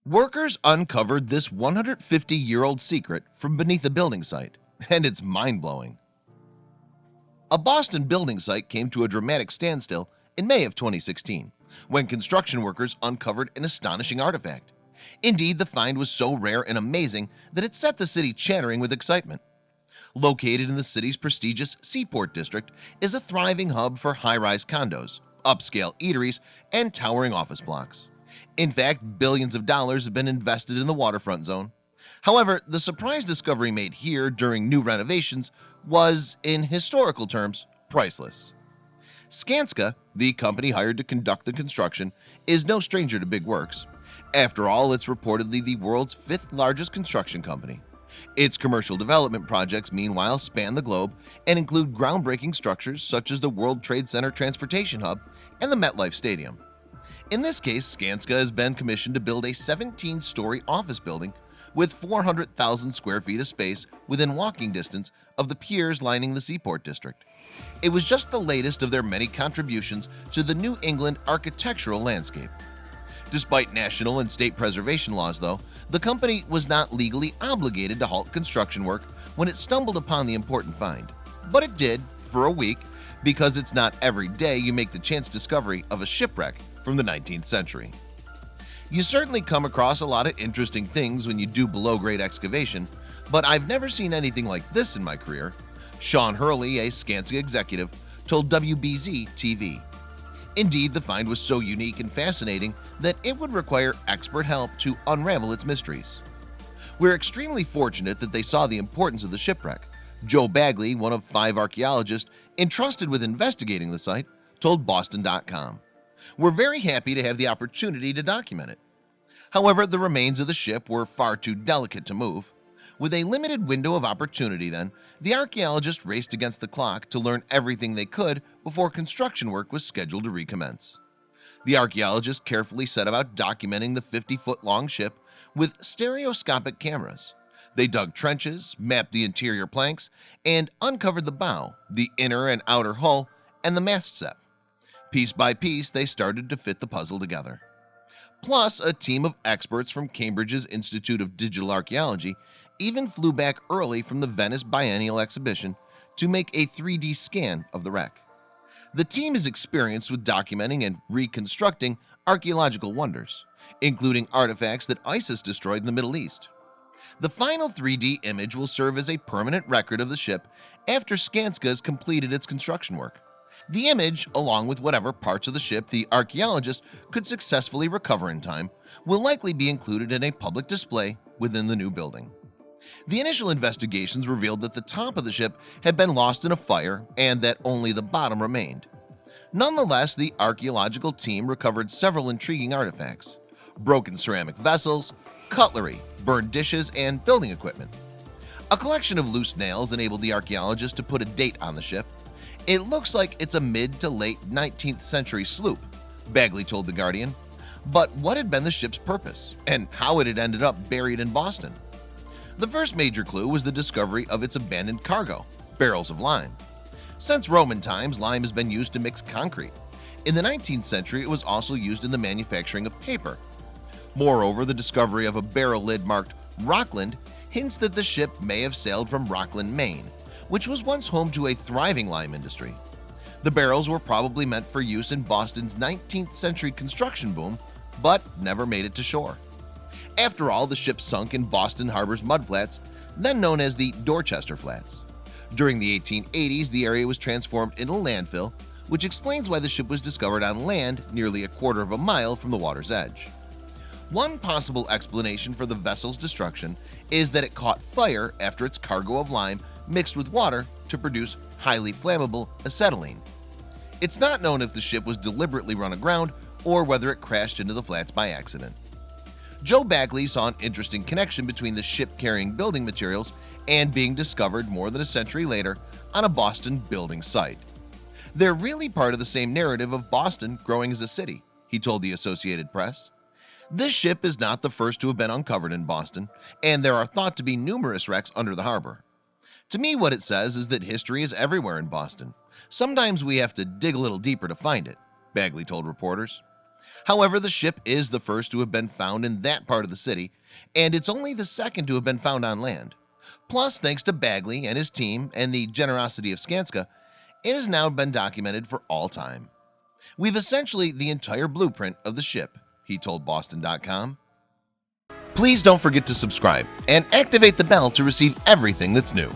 Workers uncovered this 150-year-old secret from beneath a building site, and it's mind-blowing. A Boston building site came to a dramatic standstill in May of 2016 when construction workers uncovered an astonishing artifact. Indeed, the find was so rare and amazing that it set the city chattering with excitement. Located in the city's prestigious Seaport District is a thriving hub for high-rise condos, upscale eateries, and towering office blocks. In fact, billions of dollars have been invested in the waterfront zone. However, the surprise discovery made here during new renovations was, in historical terms, priceless. Skanska, the company hired to conduct the construction, is no stranger to big works. After all, it's reportedly the world's fifth largest construction company. Its commercial development projects, meanwhile, span the globe and include groundbreaking structures such as the World Trade Center Transportation Hub and the MetLife Stadium. In this case, Skanska has been commissioned to build a 17-story office building with 400,000 square feet of space within walking distance of the piers lining the Seaport District. It was just the latest of their many contributions to the New England architectural landscape. Despite national and state preservation laws, though, the company was not legally obligated to halt construction work when it stumbled upon the important find. But it did, for a week, because it's not every day you make the chance discovery of a shipwreck from the 19th century. You certainly come across a lot of interesting things when you do below-grade excavation, but I've never seen anything like this in my career. Sean Hurley, a Skanska executive, told WBZ-TV. Indeed, the find was so unique and fascinating that it would require expert help to unravel its mysteries. We're extremely fortunate that they saw the importance of the shipwreck. Joe Bagley, one of 5 archaeologists entrusted with investigating the site, told Boston.com. We're very happy to have the opportunity to document it. However, the remains of the ship were far too delicate to move. With a limited window of opportunity, then, the archaeologists raced against the clock to learn everything they could before construction work was scheduled to recommence. The archaeologists carefully set about documenting the 50-foot-long ship with stereoscopic cameras. They dug trenches, mapped the interior planks, and uncovered the bow, the inner and outer hull, and the mast set. Piece by piece, they started to fit the puzzle together. Plus, a team of experts from Cambridge's Institute of Digital Archaeology even flew back early from the Venice Biennial exhibition to make a 3D scan of the wreck. The team is experienced with documenting and reconstructing archaeological wonders, including artifacts that ISIS destroyed in the Middle East. The final 3D image will serve as a permanent record of the ship after Skanska has completed its construction work. The image, along with whatever parts of the ship the archaeologist could successfully recover in time, will likely be included in a public display within the new building. The initial investigations revealed that the top of the ship had been lost in a fire and that only the bottom remained. Nonetheless, the archaeological team recovered several intriguing artifacts: broken ceramic vessels, cutlery, burned dishes, and building equipment. A collection of loose nails enabled the archaeologists to put a date on the ship. It looks like it's a mid to late 19th century sloop, Bagley told The Guardian. But what had been the ship's purpose, and how it had ended up buried in Boston? The first major clue was the discovery of its abandoned cargo, barrels of lime. Since Roman times, lime has been used to mix concrete. In the 19th century, it was also used in the manufacturing of paper. Moreover, the discovery of a barrel lid marked Rockland hints that the ship may have sailed from Rockland, Maine, which was once home to a thriving lime industry. The barrels were probably meant for use in Boston's 19th century construction boom, but never made it to shore. After all, the ship sunk in Boston Harbor's mudflats, then known as the Dorchester Flats. During the 1880s, the area was transformed into landfill, which explains why the ship was discovered on land nearly a quarter of a mile from the water's edge. One possible explanation for the vessel's destruction is that it caught fire after its cargo of lime mixed with water to produce highly flammable acetylene. It's not known if the ship was deliberately run aground or whether it crashed into the flats by accident. Joe Bagley saw an interesting connection between the ship carrying building materials and being discovered more than a century later on a Boston building site. They're really part of the same narrative of Boston growing as a city, he told the Associated Press. This ship is not the first to have been uncovered in Boston, and there are thought to be numerous wrecks under the harbor. To me, what it says is that history is everywhere in Boston. Sometimes we have to dig a little deeper to find it, Bagley told reporters. However, the ship is the first to have been found in that part of the city, and it's only the second to have been found on land. Plus, thanks to Bagley and his team and the generosity of Skanska, it has now been documented for all time. We've essentially the entire blueprint of the ship, he told Boston.com. Please don't forget to subscribe and activate the bell to receive everything that's new.